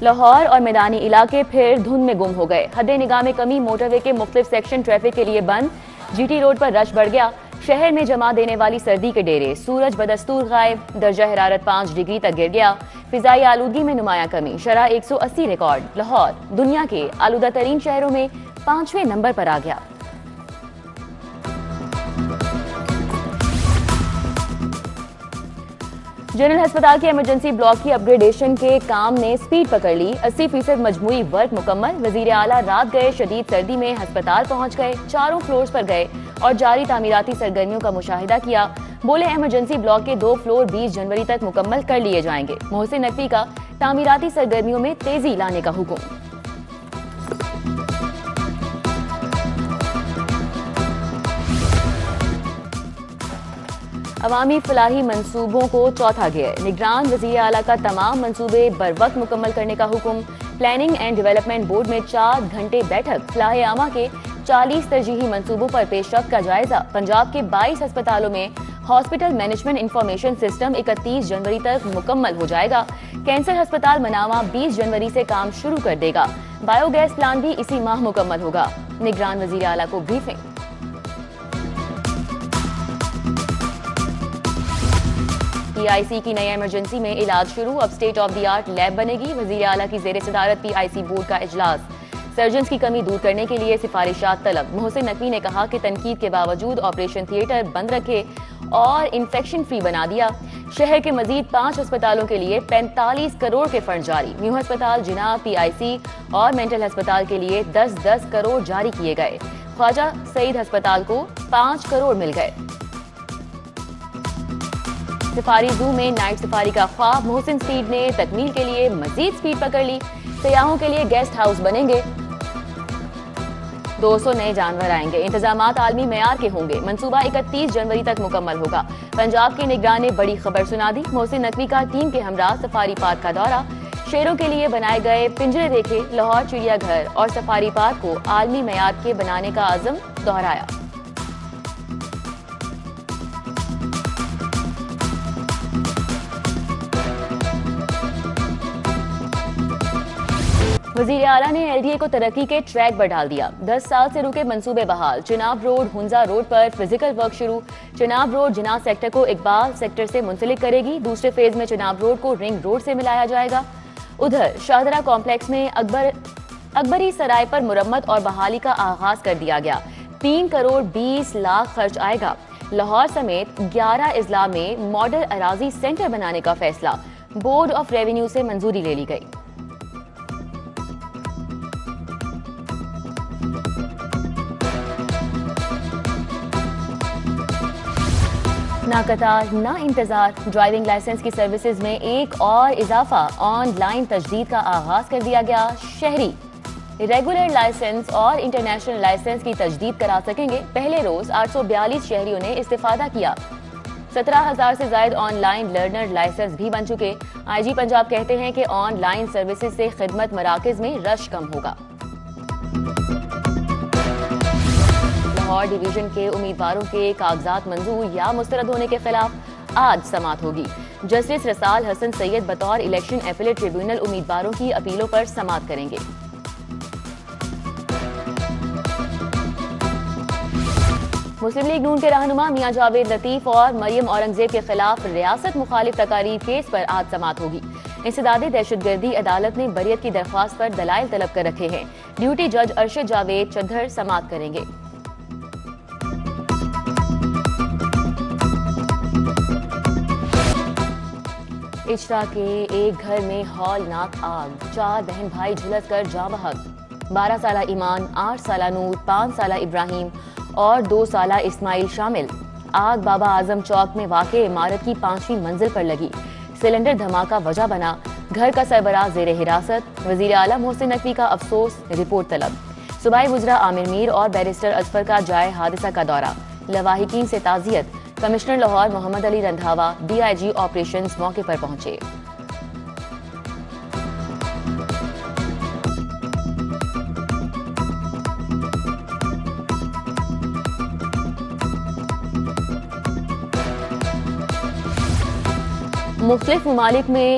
لاہور اور میدانی علاقے پھر دھند میں گم ہو گئے. حد نگاہ میں کمی, موٹر وے کے مختلف سیکشن ٹریفک کے لیے بند. جی ٹی روڈ پر رش بڑھ گیا. شہر میں جما دینے والی سردی کے ڈیرے. سورج بدستور غائب, درجہ حرارت 5 ڈگری تک گر گیا. فضائی آلودگی میں نمایاں کمی, شرح 180 ریکارڈ. لاہور دنیا کے آلودہ ترین شہروں میں 5ویں نمبر پر آ گیا. جنرل ہسپتال کے ایمرجنسی بلاک کی اپ گریڈیشن کے کام نے سپیڈ پکڑ لی. 80% مجموعی ورک مکمل. وزیر اعلیٰ رات گئے شدید سردی میں ہسپتال پہنچ گئے, چاروں فلورز پر گئے اور جاری تعمیراتی سرگرمیوں کا مشاہدہ کیا. بولے ایمرجنسی بلاک کے 2 فلور 20 جنوری تک مکمل کر لیے جائیں گے. محسن نقوی کا تعمیراتی سرگرمیوں میں تیزی لانے کا حکم. عوامی فلاحی منصوبوں کو چوتھا گیئر. نگران وزیر اعلیٰ کا تمام منصوبے بر وقت مکمل کرنے کا حکم. پلاننگ اینڈ ڈیولپمنٹ بورڈ میں 4 گھنٹے بیٹھک. فلاح عامہ کے 40 ترجیحی منصوبوں پر پیش رفت کا جائزہ. پنجاب کے 22 ہسپتالوں میں ہاسپٹل مینجمنٹ انفارمیشن سسٹم 31 جنوری تک مکمل ہو جائے گا. کینسر ہسپتال مناوا 20 جنوری سے کام شروع کر دے گا. بایو گیس پلانٹ بھی اسی ماہ مکمل ہوگا. نگران وزیر اعلیٰ کو بریفنگ. پی آئی سی کی نئی ایمرجنسی میں علاج شروع. اب state of the art lab بنے گی. وزیر اعلیٰ کی زیر صدارت پی آئی سی بورڈ کا اجلاس. سرجنز کی کمی دور کرنے کے لیے سفارشات طلب. محسن نقوی نے کہا کہ تنقید کے باوجود آپریشن تھیٹر بند رکھے اور انفیکشن فری بنا دیا. شہر کے مزید 5 ہسپتالوں کے لیے 45 کروڑ کے فنڈ جاری. نیو ہسپتال, جناب, پی آئی سی اور مینٹل ہسپتال کے لیے 10-10 کروڑ جاری کیے گئے. خواجہ سعید ہسپتال کو 5 کروڑ مل گئے. سفاری زو میں نائٹ سفاری کا خواب. محسن سپیڈ نے تکمیل کے لیے مزید سپیڈ پکڑ لی. سیاحوں کے لیے گیسٹ ہاؤس بنیں گے. 200 نئے جانور آئیں گے. انتظامات عالمی معیار کے ہوں گے. منصوبہ 31 جنوری تک مکمل ہوگا. پنجاب کے نگران نے بڑی خبر سنا دی. محسن نقوی کا ٹیم کے ہمراہ سفاری پارک کا دورہ. شیروں کے لیے بنائے گئے پنجرے دیکھے. لاہور چڑیا گھر اور سفاری پارک کو عالمی معیار کے بنانے کا عزم دہرایا. وزیر اعلیٰ نے ایل ڈی اے کو ترقی کے ٹریک پر ڈال دیا. 10 سال سے رکے منصوبے بحال. چناب روڈ ہنزا روڈ پر فزیکل ورک شروع. چناب روڈ جناح سیکٹر کو اقبال سیکٹر سے منسلک کرے گی. دوسرے فیز میں چناب روڈ کو رنگ روڈ سے ملایا جائے گا. ادھر شاہدرہ کمپلیکس میں اکبری سرائے پر مرمت اور بحالی کا آغاز کر دیا گیا. 3 کروڑ 20 لاکھ خرچ آئے گا. لاہور سمیت 11 اضلاع میں ماڈل اراضی سینٹر بنانے کا فیصلہ. بورڈ آف ریونیو سے منظوری لے لی گئی. نہ قطار نہ انتظار. ڈرائیونگ لائسنس کی سروسز میں ایک اور اضافہ. آن لائن تجدید کا آغاز کر دیا گیا. شہری ریگولر لائسنس اور انٹرنیشنل لائسنس کی تجدید کرا سکیں گے. پہلے روز 842 شہریوں نے استفادہ کیا. 17,000 سے زائد آن لائن لرنر لائسنس بھی بن چکے. آئی جی پنجاب کہتے ہیں کہ آن لائن سروسز سے خدمت مراکز میں رش کم ہوگا. لاہور ڈویژن کے امیدواروں کے کاغذات منظور یا مسترد ہونے کے خلاف آج سماعت ہوگی. جسٹس رسال حسن سید بطور الیکشن اپیلیٹ ٹریبیونل امیدواروں کی اپیلوں پر سماعت کریں گے. مسلم لیگ نون کے رہنما میاں جاوید لطیف اور مریم اورنگزیب کے خلاف ریاست مخالف تقاریر کیس پر آج سماعت ہوگی. انسداد دہشت گردی عدالت نے بریت کی درخواست پر دلائل طلب کر رکھے ہیں. ڈیوٹی جج ارشد جاوید چدھر سماعت کریں گے. اچرا کے ایک گھر میں ہولناک آگ. 4 بہن بھائی جھلس کر جاں بحق. 12 سالہ ایمان، 8 سالہ نور، 5 سالہ ابراہیم اور 2 سالہ اسماعیل شامل. آگ بابا اعظم چوک میں واقع عمارت کی 5ویں منزل پر لگی. سلنڈر دھماکہ وجہ بنا. گھر کا سربراہ زیر حراست. وزیر اعلیٰ محسن نقوی کا افسوس، رپورٹ طلب. صوبائی وزراء عامر میر اور بیرسٹر اظفر کا جائے حادثہ کا دورہ. لواحقین سے تعزیت. Commissioner Lahore Muhammad Ali Randhawa D I G operations موقع پر پہنچے. مختلف ممالک میں